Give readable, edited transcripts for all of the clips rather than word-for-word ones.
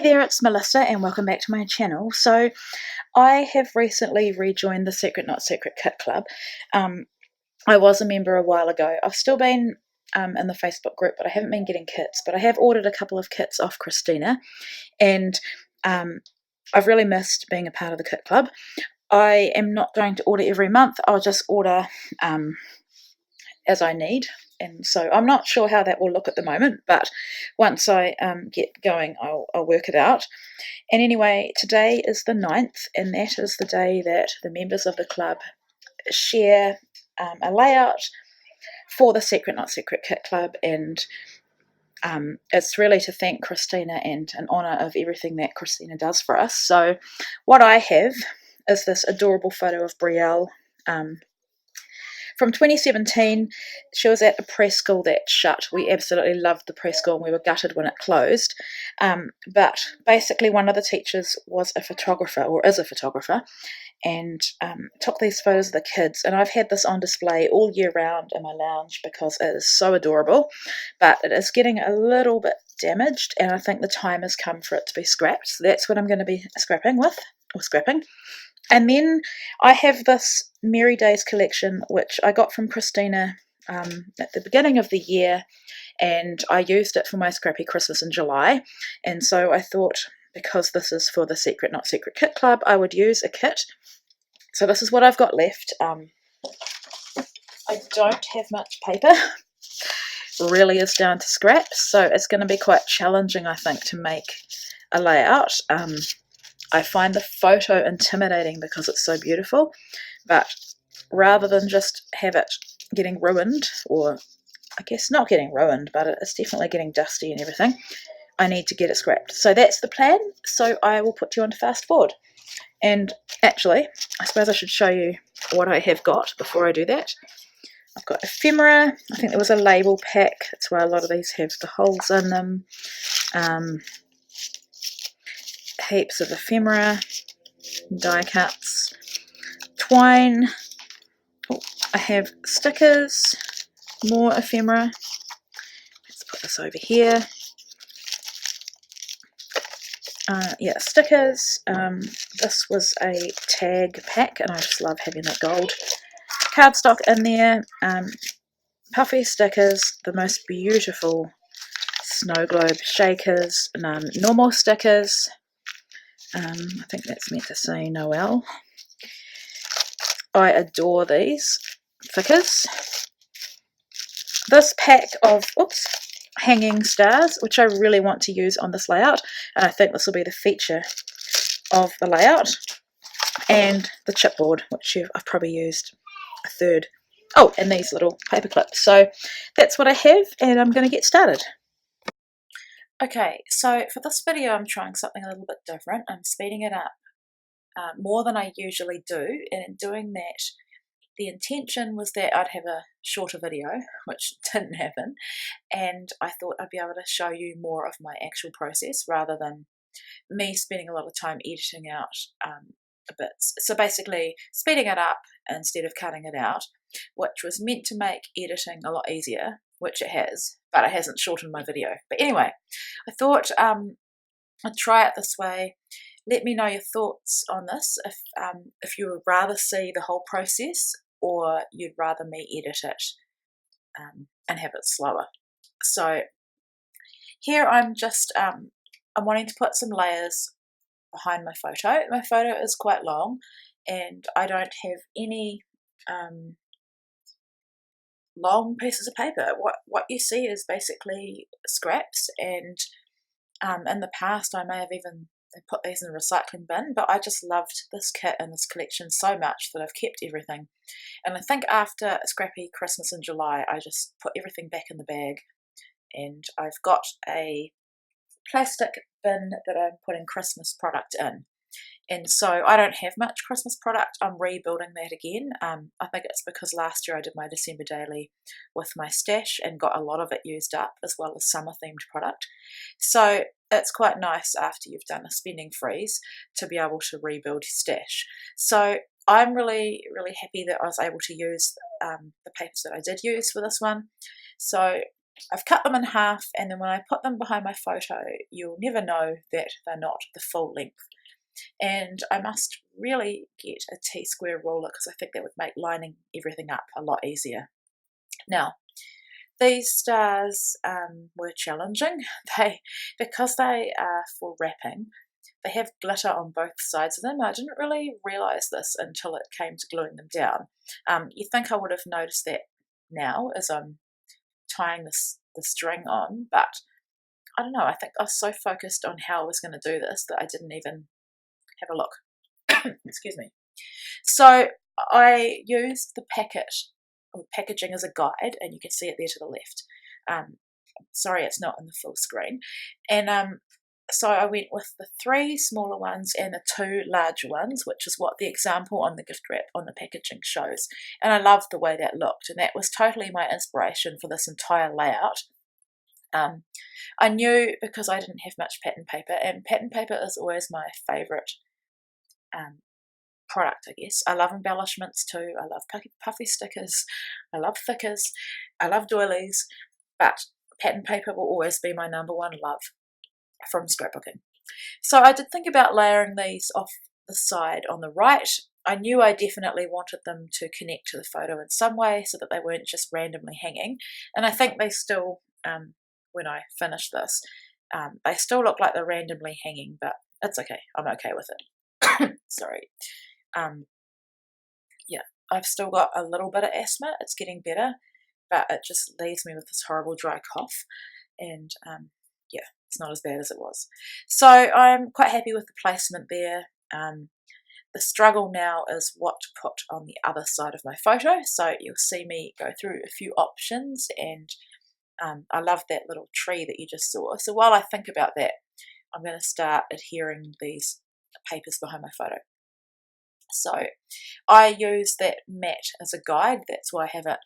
Hey there, it's Melissa and welcome back to my channel. So I have recently rejoined the Secret Not Secret Kit Club. I was a member a while ago. I've still been in the Facebook group, but I haven't been getting kits. But I have ordered a couple of kits off Christina, and I've really missed being a part of the kit club. I am not going to order every month. I'll just order as I need. And so I'm not sure how that will look at the moment, but once I get going, I'll work it out. And anyway, today is the 9th, and that is the day that the members of the club share a layout for the Secret Not Secret Kit Club, and it's really to thank Christina and in honour of everything that Christina does for us. So what I have is this adorable photo of Brielle from 2017. She was at a preschool that shut. We absolutely loved the preschool and we were gutted when it closed. But basically one of the teachers was a photographer, or is a photographer, and took these photos of the kids. And I've had this on display all year round in my lounge because it is so adorable, but it is getting a little bit damaged, and I think the time has come for it to be scrapped. So that's what I'm going to be scrapping. And then I have this Merry Days collection, which I got from Christina at the beginning of the year, and I used it for my scrappy Christmas in July. And so I thought, because this is for the Secret Not Secret Kit Club, I would use a kit. So this is what I've got left. I don't have much paper. Really is down to scraps, so it's going to be quite challenging, I think, to make a layout. I find the photo intimidating because it's so beautiful, but rather than just have it getting ruined, or I guess not getting ruined, but it's definitely getting dusty and everything, I need to get it scrapped. So that's the plan. So I will put you on to fast forward. And actually, I suppose I should show you what I have got before I do that. I've got ephemera. I think there was a label pack. That's why a lot of these have the holes in them. Heaps of ephemera, die cuts, twine. Oh, I have stickers, more ephemera. Let's put this over here. Yeah, stickers. This was a tag pack, and I just love having that gold cardstock in there. Puffy stickers, the most beautiful snow globe shakers, normal stickers. I think that's meant to say Noel. I adore these thickers. This pack of hanging stars, which I really want to use on this layout, and I think this will be the feature of the layout. And the chipboard, which I've probably used a third. Oh, and these little paper clips. So that's what I have, and I'm going to get started. Okay, so for this video I'm trying something a little bit different. I'm speeding it up more than I usually do, and in doing that, the intention was that I'd have a shorter video, which didn't happen, and I thought I'd be able to show you more of my actual process rather than me spending a lot of time editing out the bits. So basically speeding it up instead of cutting it out, which was meant to make editing a lot easier, which it has, but it hasn't shortened my video. But anyway, I thought I'd try it this way. Let me know your thoughts on this, if you would rather see the whole process or you'd rather me edit it and have it slower. So here I'm just I'm wanting to put some layers behind my photo. My photo is quite long, and I don't have any long pieces of paper. What you see is basically scraps, and in the past I may have even put these in a recycling bin, but I just loved this kit and this collection so much that I've kept everything. And I think after a scrappy Christmas in July, I just put everything back in the bag, and I've got a plastic bin that I'm putting Christmas product in. And so I don't have much Christmas product. I'm rebuilding that again. I think it's because last year I did my December daily with my stash and got a lot of it used up, as well as summer themed product. So it's quite nice after you've done a spending freeze to be able to rebuild your stash. So I'm really, really happy that I was able to use the papers that I did use for this one. So I've cut them in half, and then when I put them behind my photo, you'll never know that they're not the full length. And I must really get a T-square ruler because I think that would make lining everything up a lot easier. Now, these stars were challenging. Because they are for wrapping, they have glitter on both sides of them. I didn't really realise this until it came to gluing them down. You think I would have noticed that now as I'm tying the string on, but I don't know, I think I was so focused on how I was going to do this that I didn't even have a look. Excuse me. So I used the packaging as a guide, and you can see it there to the left. Sorry, it's not in the full screen. And so I went with the 3 smaller ones and the 2 larger ones, which is what the example on the gift wrap on the packaging shows. And I loved the way that looked, and that was totally my inspiration for this entire layout. I knew, because I didn't have much pattern paper, and pattern paper is always my favourite product, I guess. I love embellishments too. I love puffy stickers. I love thickers. I love doilies. But pattern paper will always be my number one love from scrapbooking. So I did think about layering these off the side on the right. I knew I definitely wanted them to connect to the photo in some way so that they weren't just randomly hanging. And I think they still, when I finish this, they still look like they're randomly hanging, but it's okay. I'm okay with it. Sorry. Yeah, I've still got a little bit of asthma. It's getting better, but it just leaves me with this horrible dry cough. And yeah, it's not as bad as it was. So I'm quite happy with the placement there. The struggle now is what to put on the other side of my photo. So you'll see me go through a few options, and I love that little tree that you just saw. So while I think about that, I'm going to start adhering these papers behind my photo. So I use that mat as a guide. That's why I have it.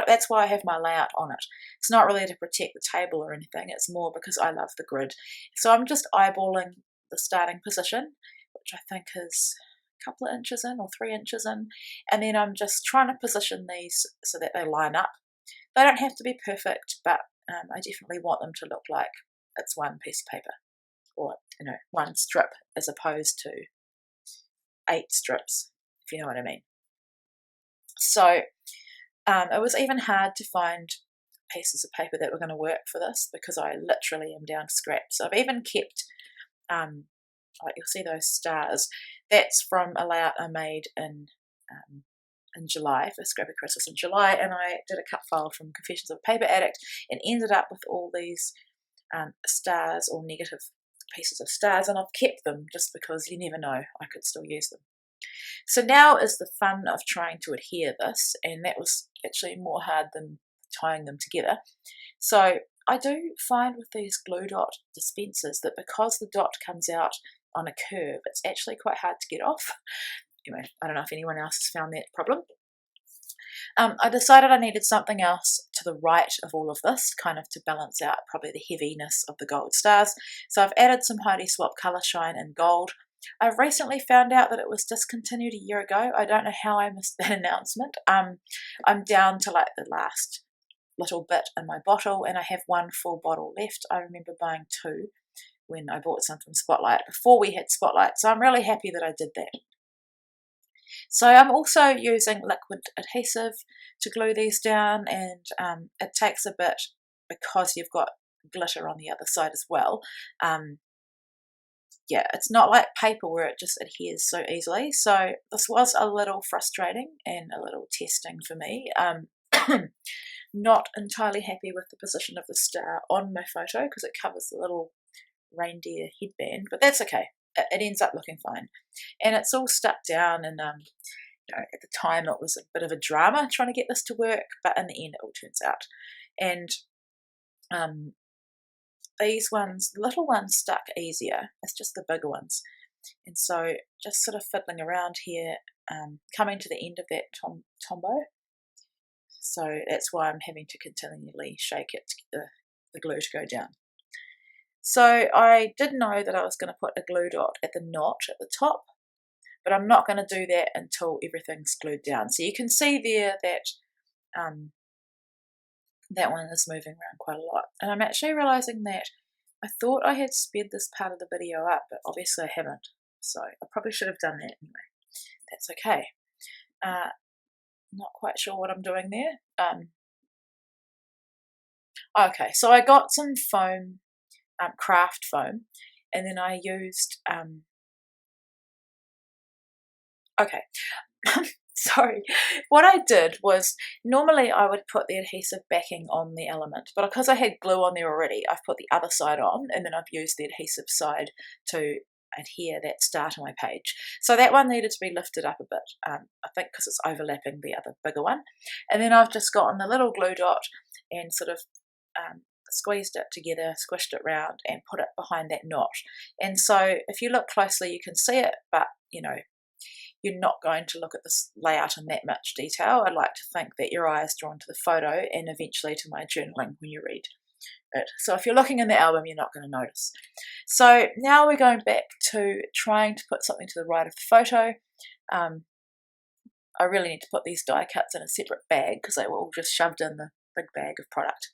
That's why I have my layout on it. It's not really to protect the table or anything. It's more because I love the grid. So I'm just eyeballing the starting position, which I think is a couple of inches in or 3 inches in. And then I'm just trying to position these so that they line up. They don't have to be perfect, but I definitely want them to look like it's one piece of paper, or one strip, as opposed to 8 strips, if you know what I mean. So it was even hard to find pieces of paper that were going to work for this, because I literally am down to scraps. So I've even kept, like you'll see those stars, that's from a layout I made in July, for Scrappy Christmas in July, and I did a cut file from Confessions of a Paper Addict and ended up with all these stars, or negative pieces of stars, and I've kept them just because you never know, I could still use them. So now is the fun of trying to adhere this, and that was actually more hard than tying them together. So I do find with these glue dot dispensers that because the dot comes out on a curve, it's actually quite hard to get off. Anyway, I don't know if anyone else has found that problem. I decided I needed something else to the right of all of this, kind of to balance out probably the heaviness of the gold stars. So I've added some Heidi Swap Colour Shine in gold. I've recently found out that it was discontinued a year ago. I don't know how I missed that announcement. I'm down to like the last little bit in my bottle, and I have 1 full bottle left. I remember buying 2 when I bought some from Spotlight before we had Spotlight, so I'm really happy that I did that. So I'm also using liquid adhesive to glue these down, and it takes a bit because you've got glitter on the other side as well. Yeah, it's not like paper where it just adheres so easily. So this was a little frustrating and a little testing for me. Not entirely happy with the position of the star on my photo because it covers the little reindeer headband, but that's okay. It ends up looking fine. And it's all stuck down, and at the time it was a bit of a drama trying to get this to work, but in the end it all turns out. And these ones, the little ones, stuck easier. It's just the bigger ones. And so just sort of fiddling around here, coming to the end of that tombow. So that's why I'm having to continually shake it to get the glue to go down. So I did know that I was going to put a glue dot at the knot at the top, but I'm not going to do that until everything's glued down. So you can see there that That one is moving around quite a lot. And I'm actually realising that I thought I had sped this part of the video up, but obviously I haven't. So I probably should have done that anyway. That's okay. Not quite sure what I'm doing there. Okay, so I got some foam, craft foam, and then I used, okay, sorry. What I did was, normally I would put the adhesive backing on the element, but because I had glue on there already, I've put the other side on, and then I've used the adhesive side to adhere that star to my page. So that one needed to be lifted up a bit, I think because it's overlapping the other bigger one. And then I've just gotten the little glue dot and sort of squeezed it together, squished it round, and put it behind that knot. And so if you look closely, you can see it, but you know, you're not going to look at this layout in that much detail. I'd like to think that your eye is drawn to the photo and eventually to my journaling when you read it. So if you're looking in the album, you're not going to notice. So now we're going back to trying to put something to the right of the photo. I really need to put these die cuts in a separate bag because they were all just shoved in the big bag of product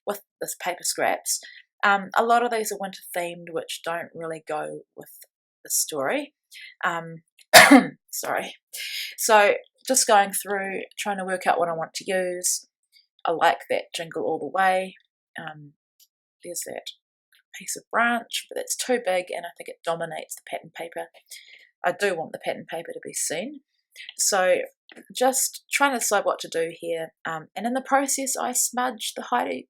with this paper scraps. A lot of these are winter themed, which don't really go with the story. Sorry. So just going through, trying to work out what I want to use. I like that Jingle All the Way. There's that piece of branch, but it's too big and I think it dominates the pattern paper. I do want the pattern paper to be seen. So just trying to decide what to do here. And in the process, I smudged the Heidi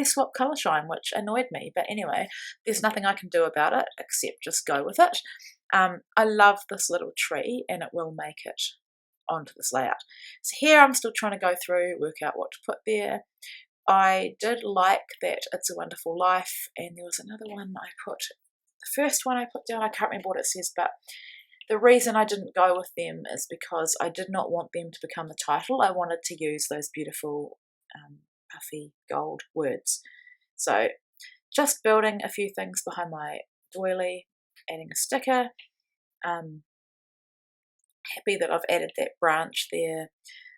Swap Colour Shine, which annoyed me. But anyway, there's nothing I can do about it except just go with it. I love this little tree and it will make it onto this layout. So here I'm still trying to go through, work out what to put there. I did like that It's a Wonderful Life, and there was another one I put, the first one I put down, I can't remember what it says, but the reason I didn't go with them is because I did not want them to become the title. I wanted to use those beautiful puffy gold words. So just building a few things behind my doily, adding a sticker. Happy that I've added that branch there.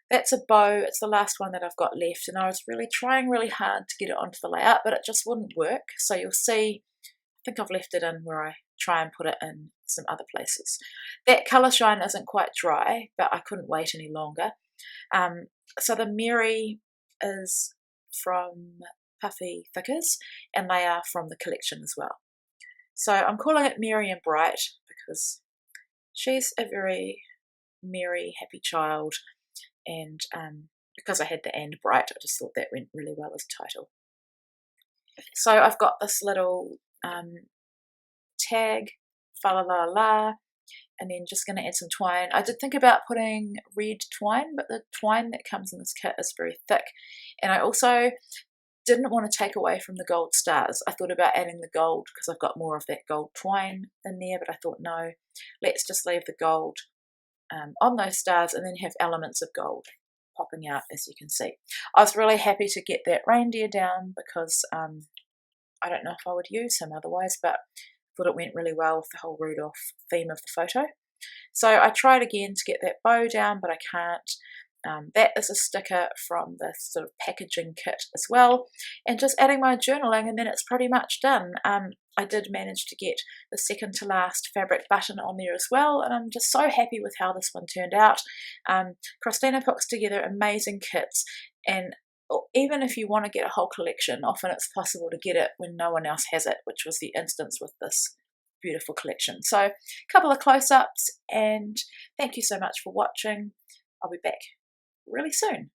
That's a bow. It's the last one that I've got left, and I was really trying really hard to get it onto the layout, but it just wouldn't work. So you'll see, I think I've left it in where I try and put it in some other places. That Colour Shine isn't quite dry, but I couldn't wait any longer. So the Mary is from Puffy Thickers, and they are from the collection as well. So I'm calling it Merry and Bright because she's a very merry, happy child, and because I had the and bright, I just thought that went really well as a title. So I've got this little tag, fa la la la, and then just going to add some twine. I did think about putting red twine, but the twine that comes in this kit is very thick, and I also didn't want to take away from the gold stars. I thought about adding the gold because I've got more of that gold twine in there, but I thought no, let's just leave the gold on those stars and then have elements of gold popping out, as you can see. I was really happy to get that reindeer down because I don't know if I would use him otherwise, but I thought it went really well with the whole Rudolph theme of the photo. So I tried again to get that bow down, but I can't. That is a sticker from the sort of packaging kit as well, and just adding my journaling, and then it's pretty much done. I did manage to get the second to last fabric button on there as well, and I'm just so happy with how this one turned out. Christina puts together amazing kits, and even if you want to get a whole collection, often it's possible to get it when no one else has it, which was the instance with this beautiful collection. So a couple of close-ups, and thank you so much for watching. I'll be back really soon.